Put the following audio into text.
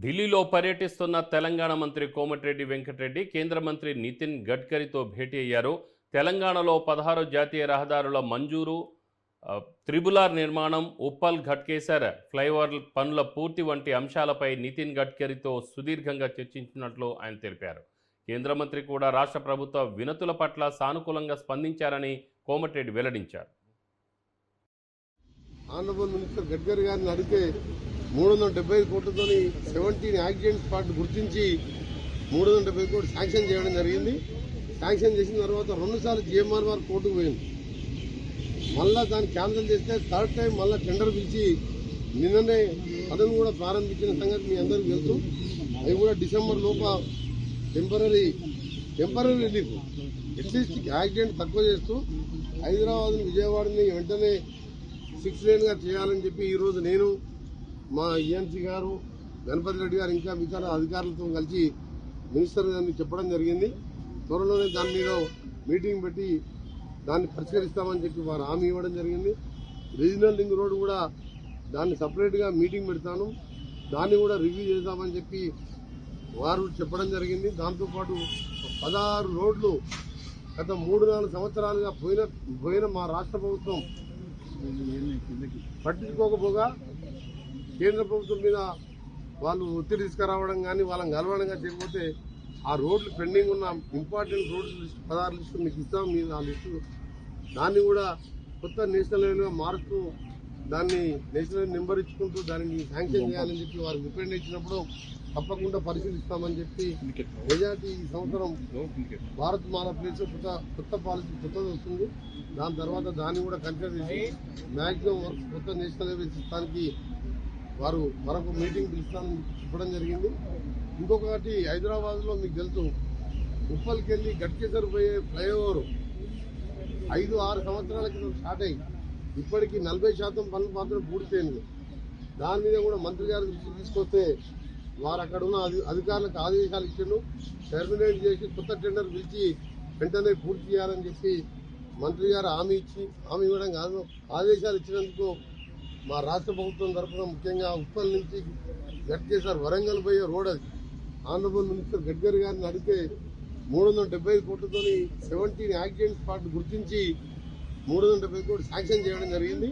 ఢిల్లీలో పర్యటిస్తున్న తెలంగాణ మంత్రి కోమటిరెడ్డి వెంకటరెడ్డి కేంద్ర మంత్రి నితిన్ గడ్కరీతో భేటీ అయ్యారు. తెలంగాణలో 16 జాతీయ రహదారుల మంజూరు, త్రిబులార్ నిర్మాణం, ఉప్పల్ ఘట్కేసర్ ఫ్లైఓవర్ పనుల పూర్తి వంటి అంశాలపై నితిన్ గడ్కరీతో సుదీర్ఘంగా చర్చించినట్లు ఆయన తెలిపారు. కేంద్ర మంత్రి కూడా రాష్ట్ర ప్రభుత్వ వినతుల పట్ల సానుకూలంగా స్పందించారని కోమటిరెడ్డి వెల్లడించారు. ఆనరబుల్ మినిస్టర్ గడ్కరీ గారిని అడిగితే 375 కోట్లతో 17 యాక్సిడెంట్ స్పాట్ గుర్తించి 370 కోట్లు శాంక్షన్ చేయడం జరిగింది. శాంక్షన్ చేసిన తర్వాత 2 సార్లు జిఎంఆర్ వారు కోర్టుకు పోయింది. మళ్ళా దాన్ని క్యాన్సిల్ చేస్తే థర్డ్ టైం మళ్ళా టెండర్ పిలిచి నిన్ననే అతను కూడా ప్రారంభించిన సంగతి మీ అందరికీ తెలుసు. అవి కూడా డిసెంబర్ లోప టెంపరీ రిలీఫ్ అట్లీస్ట్ యాక్సిడెంట్ తక్కువ చేస్తూ హైదరాబాద్ విజయవాడని వెంటనే 6 లేన్ గా చేయాలని చెప్పి ఈరోజు నేను మా ఈఎన్సీ గారు గణపతి రెడ్డి గారు ఇంకా మిగతా అధికారులతో కలిసి మినిస్టర్ గారిని చెప్పడం జరిగింది. త్వరలోనే దాని మీద మీటింగ్ పెట్టి దాన్ని పరిష్కరిస్తామని చెప్పి వారు హామీ ఇవ్వడం జరిగింది. రీజనల్ లింక్ రోడ్ కూడా దాన్ని సపరేట్గా మీటింగ్ పెడతాను, దాన్ని కూడా రివ్యూ చేద్దామని చెప్పి వారు చెప్పడం జరిగింది. దాంతోపాటు 16 రోడ్లు గత 3-4 సంవత్సరాలుగా పోయిన మా రాష్ట్ర ప్రభుత్వం పట్టించుకోకపోగా కేంద్ర ప్రభుత్వం మీద వాళ్ళు ఒత్తిడి తీసుకురావడం కానీ వాళ్ళని కలవడం కానీ చేయకపోతే ఆ రోడ్లు పెండింగ్ ఉన్న ఇంపార్టెంట్ రోడ్స్ లిస్టు 16 లిస్టు మీకు ఇస్తాం. మీరు ఆ లిస్టు దాన్ని కూడా కొత్త నేషనల్ లెవెల్గా మారుస్తూ దాన్ని నేషనల్ నెంబర్ ఇచ్చుకుంటూ దాన్ని శాంక్షన్ చేయాలని చెప్పి వారికి రిప్రజెంట్ ఇచ్చినప్పుడు తప్పకుండా పరిశీలిస్తామని చెప్పి మెజార్టీ ఈ సంవత్సరం భారత్ మాల ప్లేస్ కొత్త పాలసీ కొత్తది వస్తుంది. దాని తర్వాత దాన్ని కూడా కన్సిడర్ చేసి మ్యాక్సిమం వర్క్స్ కొత్త నేషనల్ లెవెల్ ఇస్తానికి వారు మరొక మీటింగ్ పిలుస్తానని చెప్పడం జరిగింది. ఇంకొకటి హైదరాబాద్ లో మీకు తెలుసు ఉప్పల్కి వెళ్లి గట్కేసర్ పోయే ఫ్లైఓవర్ 5-6 సంవత్సరాల క్రితం స్టార్ట్ అయ్యి ఇప్పటికీ 40% పనులు మాత్రం పూర్తయింది. దాని మీద కూడా మంత్రి గారు దృష్టికి తీసుకొస్తే వారు అక్కడ ఉన్న అధికారులకు ఆదేశాలు ఇచ్చిండు, టెర్మినేట్ చేసి కొత్త టెండర్ పిలిచి వెంటనే పూర్తి చేయాలని చెప్పి మంత్రి గారు హామీ ఇవ్వడం కాదు, ఆదేశాలు ఇచ్చినందుకు మా రాష్ట్ర ప్రభుత్వం తరఫున ముఖ్యంగా ఉప్పల్ నుంచి గట్కేసర్ వరంగల్ పోయే రోడ్ అది ఆనరబుల్ మినిస్టర్ గడ్కరీ గారిని అడిగితే 375 కోట్లతో 17 యాక్సిడెంట్ స్పాట్ గుర్తించి 370 కోట్లు శాంక్షన్ చేయడం జరిగింది.